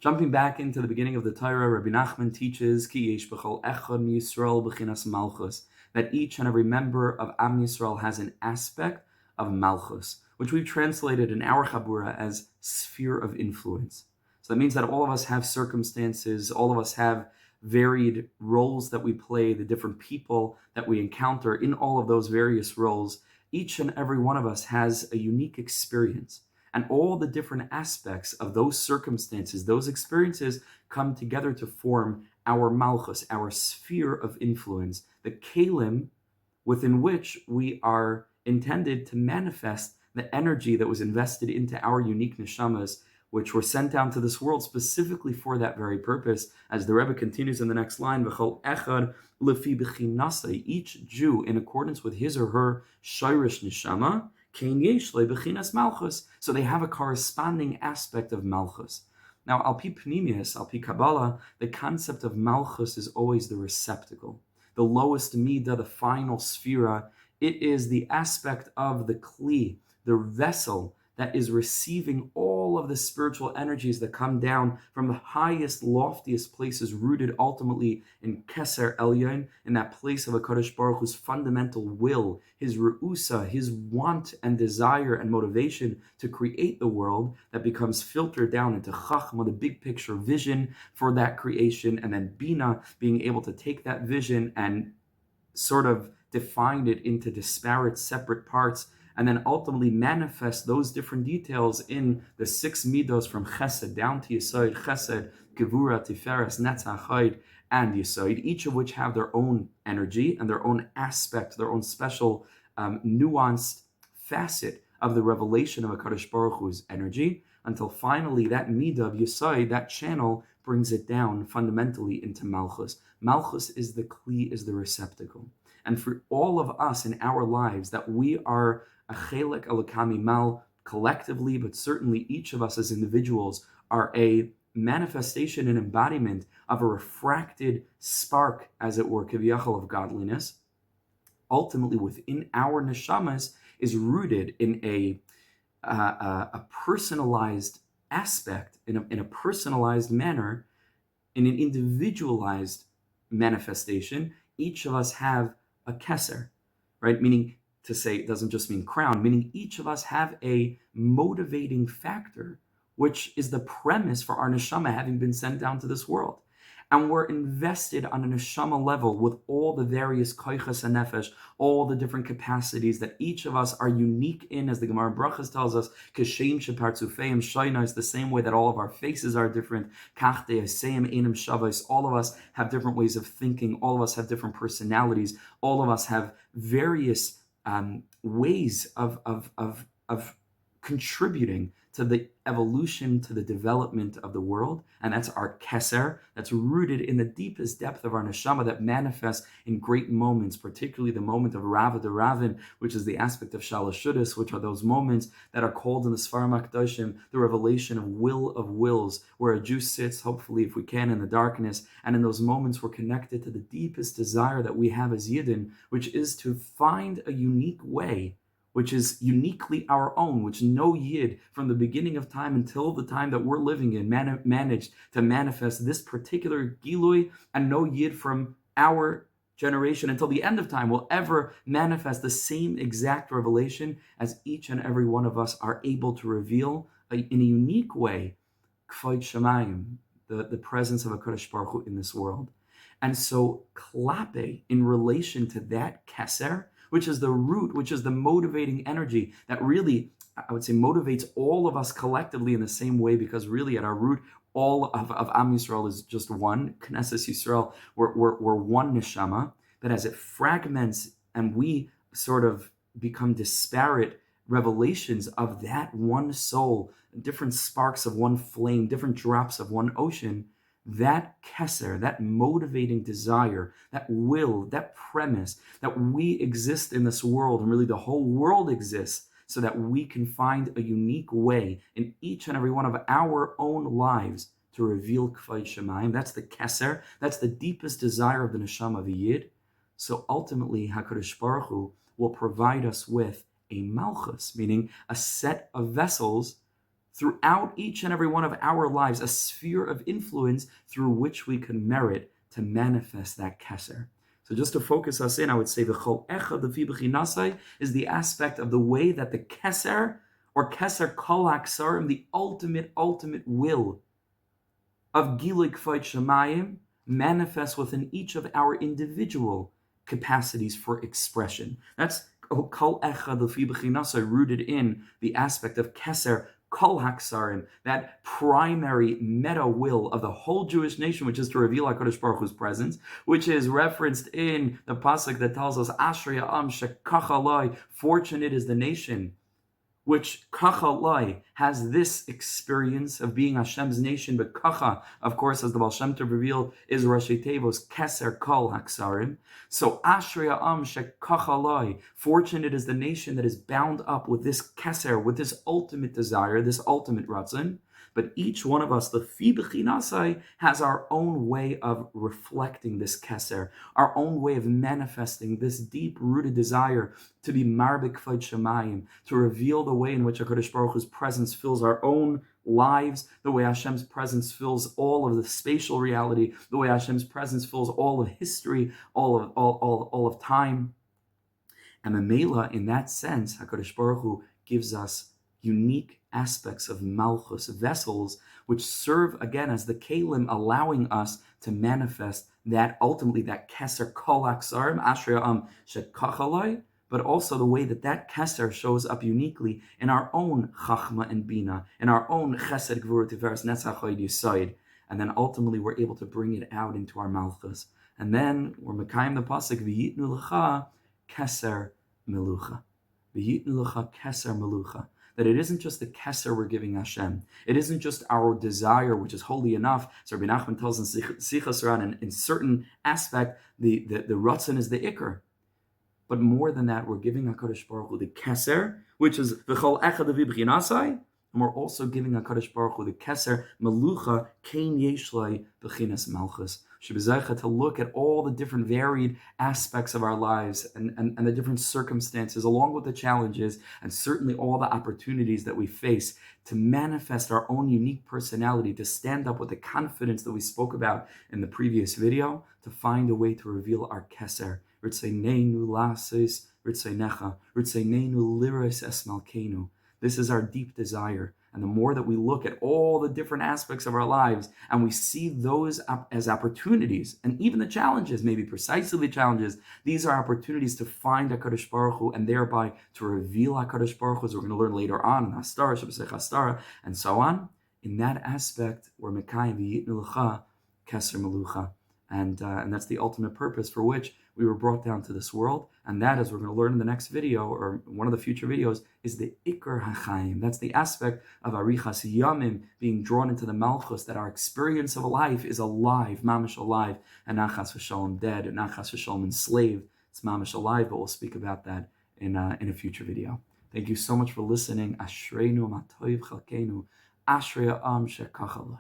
Jumping back into the beginning of the Torah, Rebbe Nachman teaches Ki yesh b'chol echad miYisrael b'chinas Malchus, that each and every member of Am Yisrael has an aspect of Malchus, which we've translated in our chabura as sphere of influence. So that means that all of us have circumstances, all of us have varied roles that we play, the different people that we encounter in all of those various roles. Each and every one of us has a unique experience. And all the different aspects of those circumstances, those experiences come together to form our Malchus, our sphere of influence, the kelim within which we are intended to manifest the energy that was invested into our unique Neshamos, which were sent down to this world specifically for that very purpose. As the Rebbe continues in the next line, V'chol echad lefi b'chinasai, each Jew in accordance with his or her shirish neshama, kein yesh le b'chinas Malchus. So they have a corresponding aspect of Malchus. Now, al pi pnimius, al pi Kabbalah, the concept of Malchus is always the receptacle, the lowest midah, the final sphera. It is the aspect of the kli, the vessel that is receiving all of the spiritual energies that come down from the highest, loftiest places, rooted ultimately in Keser Elyon, in that place of HaKadosh Baruch Hu's fundamental will, his re'usa, his want and desire and motivation to create the world, that becomes filtered down into Chachma, the big picture vision for that creation, and then Bina, being able to take that vision and sort of define it into disparate, separate parts, and then ultimately manifest those different details in the 6 midos from Chesed down to Yesod, Chesed, Gevura, Tiferes, Netzach, Chayid, and Yesod, each of which have their own energy and their own aspect, their own special nuanced facet of the revelation of HaKadosh Baruch Hu's energy, until finally that midah of Yesod, that channel, brings it down fundamentally into Malchus. Malchus is the kli, is the receptacle. And for all of us in our lives, that we are a chelek elokami mal collectively, but certainly each of us as individuals are a manifestation and embodiment of a refracted spark, as it were, kiviyachol, of godliness. Ultimately, within our neshamas is rooted in a personalized aspect, in a personalized manner, in an individualized manifestation. Each of us have a Keser, right? Meaning, to say, it doesn't just mean crown, meaning each of us have a motivating factor, which is the premise for our neshama having been sent down to this world. And we're invested on a neshama level with all the various koichas and nefesh, all the different capacities that each of us are unique in, as the Gemara Brachas tells us, kashem shepartzufeim shayna, is the same way that all of our faces are different. Kach de'aseim enim shavos, all of us have different ways of thinking, all of us have different personalities, all of us have various ways of contributing to the evolution, to the development of the world. And that's our Keser, that's rooted in the deepest depth of our neshama, that manifests in great moments, particularly the moment of Rava de Ravin, which is the aspect of Shalashudas, which are those moments that are called in the Sfarim HaKadoshim the revelation of wills, where a Jew sits, hopefully if we can, in the darkness, and in those moments we're connected to the deepest desire that we have as Yidden, which is to find a unique way, which is uniquely our own, which no Yid from the beginning of time until the time that we're living in managed to manifest this particular Gilui, and no Yid from our generation until the end of time will ever manifest the same exact revelation as each and every one of us are able to reveal in a unique way, K'vod Shamayim, the presence of HaKadosh Baruch Hu in this world. And so, klape, in relation to that Keser, which is the root, which is the motivating energy that really, I would say, motivates all of us collectively in the same way, because really at our root, all of Am Yisrael is just one. Knesset Yisrael, we're one neshama, that as it fragments and we sort of become disparate revelations of that one soul, different sparks of one flame, different drops of one ocean, that Keser, that motivating desire, that will, that premise, that we exist in this world, and really the whole world exists, so that we can find a unique way in each and every one of our own lives to reveal K'vod Shamayim. That's the Keser, that's the deepest desire of the Neshama of a Yid. So ultimately, HaKadosh Baruch Hu will provide us with a Malchus, meaning a set of vessels throughout each and every one of our lives, a sphere of influence through which we can merit to manifest that Keser. So just to focus us in, I would say the Chol Echad Lefi B'chinasai is the aspect of the way that the Keser, or Keser Kol HaKsarim, the ultimate will of Gilui K'vayt Shemayim, manifests within each of our individual capacities for expression. That's Kol Echad Lefi B'chinasai, rooted in the aspect of Keser Kol HaKsarim, that primary meta will of the whole Jewish nation, which is to reveal HaKadosh Baruch Hu's presence, which is referenced in the pasuk that tells us, Ashrei ha'am shekachalai, fortunate is the nation, which kachalai has this experience of being Hashem's nation, but kacha, of course, as the Baal Shem Tov revealed, is Rashi Tevos Keser Kol HaKsarim. So Ashrei ha'am shekachalai, fortunate is the nation that is bound up with this Keser, with this ultimate desire, this ultimate ratzon. But each one of us, the Fi B'chinasai, has our own way of reflecting this Keser, our own way of manifesting this deep-rooted desire to be Marbek K'vayt Shemayim, to reveal the way in which HaKadosh Baruch Hu's presence fills our own lives, the way Hashem's presence fills all of the spatial reality, the way Hashem's presence fills all of history, all of time. And Memela, in that sense, HaKadosh Baruch Hu gives us unique aspects of Malchus, vessels, which serve again as the kelim, allowing us to manifest that ultimately that Keser Kol HaKsarim, Ashrei ha'am shekachalai, but also the way that that Keser shows up uniquely in our own Chachma and Bina, in our own Chesed Gvura Tiferes Netzach Hod Yesod, and then ultimately we're able to bring it out into our Malchus. And then we're Mekayim the pasuk V'yitnu Lecha Keser Melucha, V'yitnu Lecha Keser Melucha. That it isn't just the Keser we're giving Hashem. It isn't just our desire, which is holy enough. So Rebbe Nachman tells in Sichas Ran, in certain aspect, the Ratzon is the Iker. But more than that, we're giving HaKadosh Baruch Hu the Keser, which is V'chol Echad Lefi B'chinasai, and we're also giving HaKadosh Baruch Hu the Keser, Melucha, Kein Yeshlai B'chinas Malchus. To look at all the different varied aspects of our lives and the different circumstances, along with the challenges, and certainly all the opportunities that we face to manifest our own unique personality, to stand up with the confidence that we spoke about in the previous video, to find a way to reveal our Keser. Ritzeneinu lasis, Ritzenecha, Ritzeneinu liris es malkeinu. This is our deep desire. And the more that we look at all the different aspects of our lives and we see those as opportunities, and even the challenges, maybe precisely the challenges, these are opportunities to find HaKadosh Baruch Hu and thereby to reveal HaKadosh Baruch Hu, as we're going to learn later on in Hastara, Shabbos Hastara, and so on. In that aspect, we're Mekayim V'yitnu Lecha Keser Melucha. And that's the ultimate purpose for which we were brought down to this world. And that, as we're going to learn in the next video, or one of the future videos, is the Iker HaChaim. That's the aspect of Arichas Yamim, being drawn into the Malchus, that our experience of a life is alive, mamish alive, and not chas v'shalom dead, and not chas v'shalom enslaved. It's mamish alive, but we'll speak about that in a future video. Thank you so much for listening. Ashreinu matoiv chalkeinu, Ashrei ha'am shekachalai.